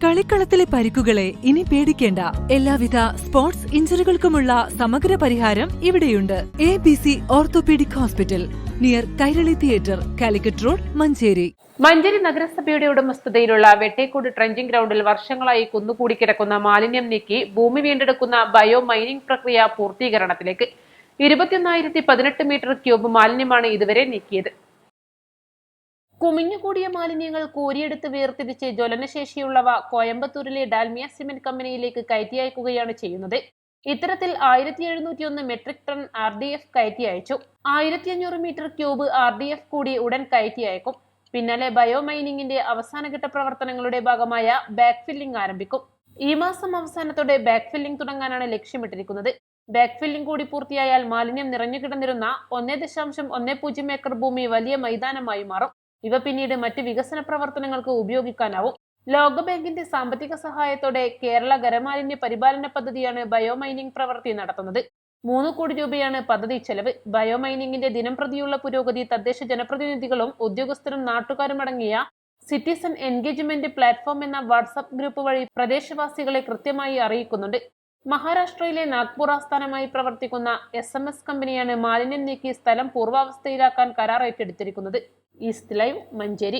കളിക്കളത്തിലെ പരിക്കുകളെ ഇനി പേടിക്കേണ്ട. എല്ലാവിധ സ്പോർട്സ് ഇഞ്ചുറികൾക്കുമുള്ള സമഗ്ര പരിഹാരം ഇവിടെയുണ്ട്. ABC orthopaedic hospital, near Kairali theatre, Calicut road, Manjeri. Manjeri നഗരസഭയുടെ ഉടമസ്ഥതയിലുള്ള വെട്ടേക്കോട് ട്രെഞ്ചിംഗ് ഗ്രൗണ്ടിൽ വർഷങ്ങളായി കുന്നുകൂടി കിടക്കുന്ന മാലിന്യം നീക്കി ഭൂമി വീണ്ടെടുക്കുന്ന ബയോ മൈനിംഗ് പ്രക്രിയ പൂർത്തീകരണത്തിലേക്ക്. 21,018 മീറ്റർ ക്യൂബ് മാലിന്യമാണ് ഇതുവരെ നീക്കിയത്. കുമിഞ്ഞുകൂടിയ മാലിന്യങ്ങൾ കോരിയെടുത്ത് വേർതിരിച്ച് ജ്വലനശേഷിയുള്ളവ കോയമ്പത്തൂരിലെ ഡാൽമിയ സിമന്റ് കമ്പനിയിലേക്ക് കയറ്റി അയക്കുകയാണ് ചെയ്യുന്നത്. ഇത്തരത്തിൽ 1,701 മെട്രിക് ടൺ RDF കയറ്റി അയച്ചു. 1,500 മീറ്റർ ക്യൂബ് RDF കൂടി ഉടൻ കയറ്റി അയക്കും. പിന്നാലെ ബയോ മൈനിങ്ങിന്റെ അവസാനഘട്ട പ്രവർത്തനങ്ങളുടെ ഭാഗമായ ബാക്ക് ഫില്ലിംഗ് ആരംഭിക്കും. ഈ മാസം അവസാനത്തോടെ ബാക്ക് ഫില്ലിംഗ് തുടങ്ങാനാണ് ലക്ഷ്യമിട്ടിരിക്കുന്നത്. ബാക്ക് ഫില്ലിംഗ് കൂടി പൂർത്തിയായാൽ മാലിന്യം നിറഞ്ഞുകിടന്നിരുന്ന 1.10 ഏക്കർ ഭൂമി വലിയ മൈതാനമായി മാറും. ഇവ പിന്നീട് മറ്റ് വികസന പ്രവർത്തനങ്ങൾക്ക് ഉപയോഗിക്കാനാവും. ലോകബാങ്കിന്റെ സാമ്പത്തിക സഹായത്തോടെ കേരള ഖരമാലിന്യ പരിപാലന പദ്ധതിയാണ് ബയോമൈനിംഗ് പ്രവൃത്തി നടത്തുന്നത്. 3 കോടി രൂപയാണ് പദ്ധതി ചെലവ്. ബയോമൈനിങ്ങിന്റെ ദിനം പ്രതിയുള്ള പുരോഗതി തദ്ദേശ ജനപ്രതിനിധികളും ഉദ്യോഗസ്ഥരും നാട്ടുകാരും അടങ്ങിയ സിറ്റിസൺ എൻഗേജ്മെന്റ് പ്ലാറ്റ്ഫോം എന്ന വാട്സ്ആപ്പ് ഗ്രൂപ്പ് വഴി പ്രദേശവാസികളെ കൃത്യമായി അറിയിക്കുന്നുണ്ട്. മഹാരാഷ്ട്രയിലെ നാഗ്പൂർ ആസ്ഥാനമായി പ്രവർത്തിക്കുന്ന SMS കമ്പനിയാണ് മാലിന്യം നീക്കി സ്ഥലം പൂർവാവസ്ഥയിലാക്കാൻ കരാർ ഏറ്റെടുത്തിരിക്കുന്നത്. East live, Manjeri.